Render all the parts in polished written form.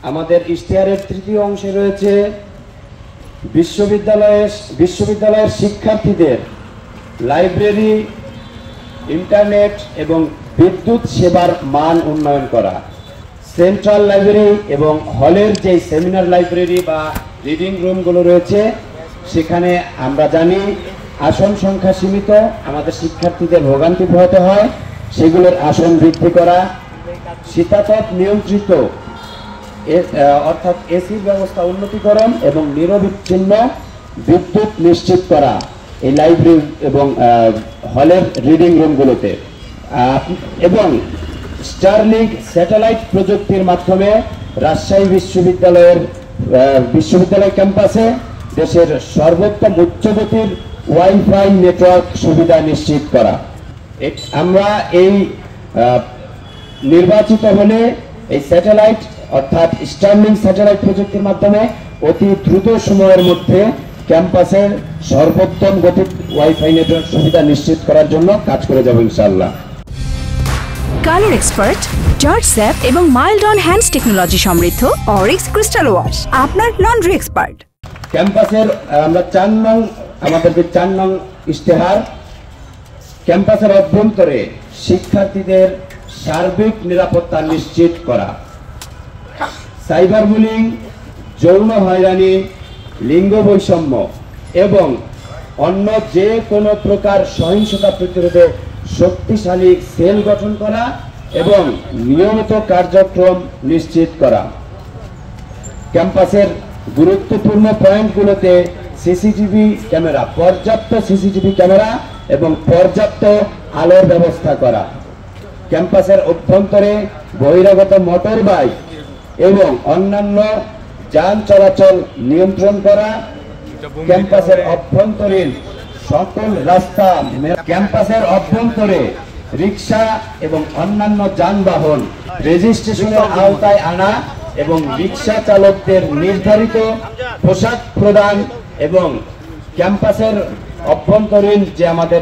আমাদের ইশতেহারের তৃতীয় অংশে রয়েছে বিশ্ববিদ্যালয়ের শিক্ষার্থীদের লাইব্রেরি, ইন্টারনেট এবং বিদ্যুৎ সেবার মান উন্নয়ন করা। সেন্ট্রাল লাইব্রেরি এবং হলের যে সেমিনার লাইব্রেরি বা রিডিং রুমগুলো রয়েছে, সেখানে আমরা জানি আসন সংখ্যা সীমিত, আমাদের শিক্ষার্থীদের ভোগান্তি পোহাতে হয়। সেগুলোর আসন বৃদ্ধি করা, শীতাতপ নিয়ন্ত্রিত অর্থাৎ এসির ব্যবস্থা উন্নতিকরণ এবং নিরবিচ্ছিন্ন বিদ্যুৎ নিশ্চিত করা এই লাইব্রেরি এবং হলের রিডিং রুমগুলোতে, এবং স্টারলিংক স্যাটেলাইট প্রযুক্তির মাধ্যমে রাজশাহী বিশ্ববিদ্যালয় ক্যাম্পাসে দেশের সর্বোত্তম উচ্চগতির ওয়াইফাই নেটওয়ার্ক সুবিধা নিশ্চিত করা। আমরা এই নির্বাচিত হলে এই স্যাটেলাইট অর্থাৎ স্টারলিংক স্যাটেলাইট প্রযুক্তির মাধ্যমে অতি দ্রুত সময়ের মধ্যে ক্যাম্পাসের সর্বোত্তম গতির ওয়াইফাই নেটওয়ার্ক সুবিধা নিশ্চিত করার জন্য কাজ করে যাব ইনশাআল্লাহ। কালার এক্সপার্ট, জর্জ স্যাপ এবং মাইল্ড অন হ্যান্ডস টেকনোলজি সমৃদ্ধ অরিক্স ক্রিস্টাল ওয়াশ আপনার লন্ড্রি এক্সপার্ট। ক্যাম্পাসের আমরা 4 নং ইশতেহার, ক্যাম্পাসের অভ্যন্তরে শিক্ষার্থীদের সার্বিক নিরাপত্তা নিশ্চিত করা, সাইবার বুলিং, যৌন হয়রানি, লিঙ্গ বৈষম্য এবং অন্য যে কোনো প্রকার সহিংসতা প্রতিরোধে শক্তিশালী সেল গঠন করা এবং নিয়মিত কার্যক্রম নিশ্চিত করা। ক্যাম্পাসের গুরুত্বপূর্ণ পয়েন্টগুলোতে সিসিটিভি ক্যামেরা, পর্যাপ্ত সিসিটিভি ক্যামেরা এবং পর্যাপ্ত আলোর ব্যবস্থা করা। ক্যাম্পাসের অভ্যন্তরে বহিরাগত মোটর বাইক এবং অন্যান্য যান চলাচল নিয়ন্ত্রণ করা। ক্যাম্পাসের অভ্যন্তরীণ সকল রাস্তা, ক্যাম্পাসের অভ্যন্তরে রিক্সা এবং অন্যান্য যানবাহন রেজিস্ট্রেশনের আওতায় আনা এবং রিক্সা চালকদের নির্ধারিত পোশাক প্রদান এবং ক্যাম্পাসের অভ্যন্তরীণ যে আমাদের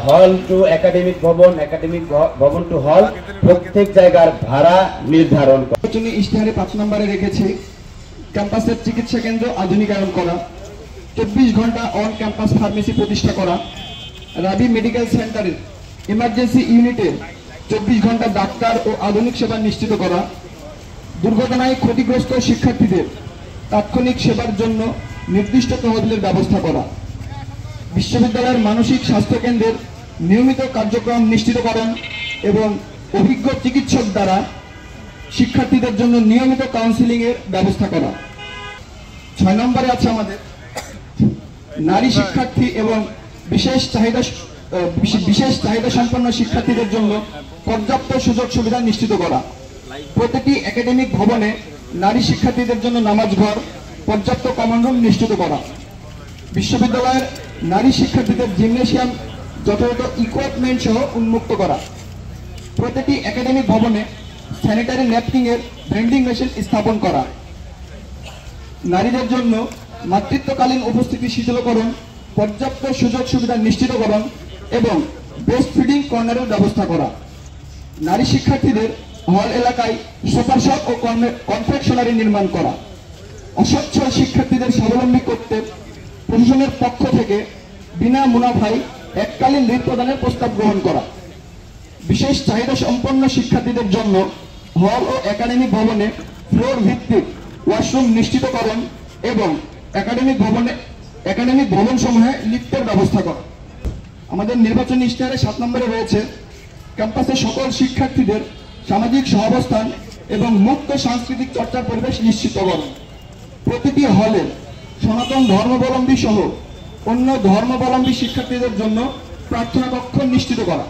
হল টু একাডেমিক ভবন, একাডেমিক ভবন টু হল, প্রত্যেক জায়গার ভাড়া নির্ধারণ করা। ইশতেহারে 5 নম্বরে রেখেছি ক্যাম্পাসের চিকিৎসা কেন্দ্র আধুনিকায়ন করা, 24 ঘন্টা অন ক্যাম্পাস ফার্মেসি প্রতিষ্ঠা করা, রাবি মেডিকেল সেন্টারের ইমার্জেন্সি ইউনিটে 24 ঘন্টা ডাক্তার ও আধুনিক সেবা নিশ্চিত করা, দুর্ঘটনায় ক্ষতিগ্রস্ত শিক্ষার্থীদের তাৎক্ষণিক সেবার জন্য নির্দিষ্ট তহবিলের ব্যবস্থা করা, বিশ্ববিদ্যালয়ের মানসিক স্বাস্থ্য কেন্দ্রের নিয়মিত কার্যক্রম নিশ্চিতকরণ এবং অভিজ্ঞ চিকিৎসক দ্বারা শিক্ষার্থীদের জন্য নিয়মিত কাউন্সিলিং এর ব্যবস্থা করা। 6 নম্বরে আছে আমাদের নারী শিক্ষার্থী এবং বিশেষ চাহিদা সম্পন্ন শিক্ষার্থীদের জন্য পর্যাপ্ত সুযোগ সুবিধা নিশ্চিত করা। প্রতিটি একাডেমিক ভবনে নারী শিক্ষার্থীদের জন্য নামাজ ঘর, পর্যাপ্ত কমন রুম নিশ্চিত করা। বিশ্ববিদ্যালয়ের নারী শিক্ষার্থীদের জিমনেশিয়াম যথাযথ ইকুইপমেন্ট সহ উন্মুক্ত করা। প্রতিটি একাডেমিক ভবনে স্যানিটারি ন্যাপকিন এর ভেন্ডিং মেশিন স্থাপন করা। নারীদের জন্য মাতৃত্বকালীন উপস্থিতি শিথিলকরণ, পর্যাপ্ত সুযোগ সুবিধা নিশ্চিতকরণ এবং ব্রেস্ট ফিডিং কর্নারের ব্যবস্থা করা। নারী শিক্ষার্থীদের হল এলাকায় সুপার শপ ও কনফেকশনারি নির্মাণ করা। অসচ্ছল শিক্ষার্থীদের স্বাবলম্বী করতে প্রশাসনের পক্ষ থেকে বিনা মুনাফায় এককালীন ঋণ প্রদানের প্রস্তাব গ্রহণ করা। বিশেষ চাহিদা সম্পন্ন শিক্ষার্থীদের জন্য হল ও একাডেমিক ভবনে ফ্লোর ভিত্তিক ওয়াশরুম নিশ্চিতকরণ এবং একাডেমিক ভবন সমূহে লিফটের ব্যবস্থা করা। আমাদের নির্বাচনী ইশতেহারে 7 নম্বরে রয়েছে ক্যাম্পাসে সকল শিক্ষার্থীদের সামাজিক সহাবস্থান এবং মুক্ত সাংস্কৃতিক চর্চার পরিবেশ নিশ্চিতকরণ। প্রতিটি হলে সনাতন ধর্মাবলম্বী সহ অন্য ধর্মাবলম্বী শিক্ষার্থীদের জন্য প্রার্থনা কক্ষ নিশ্চিত করা।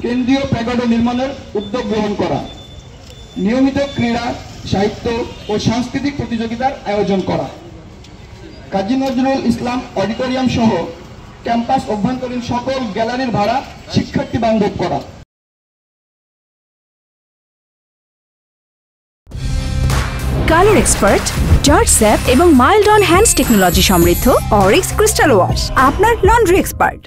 কেন্দ্রীয় প্যাগোডা নির্মাণের উদ্যোগ গ্রহণ করা। নিয়মিত ক্রীড়া, সাহিত্য ও সাংস্কৃতিক প্রতিযোগিতার আয়োজন করা। কাজী নজরুল ইসলাম অডিটোরিয়াম সহ ক্যাম্পাস অভ্যন্তরীণ সকল গ্যালারির ভাড়া শিক্ষার্থী বান্ধব করা। কালার এক্সপার্ট, জর্জ স্যাপ এবং মাইল্ড অন হ্যান্ডস টেকনোলজি সমৃদ্ধ অরিক্স ক্রিস্টাল ওয়াশ আপনার লন্ড্রি এক্সপার্ট।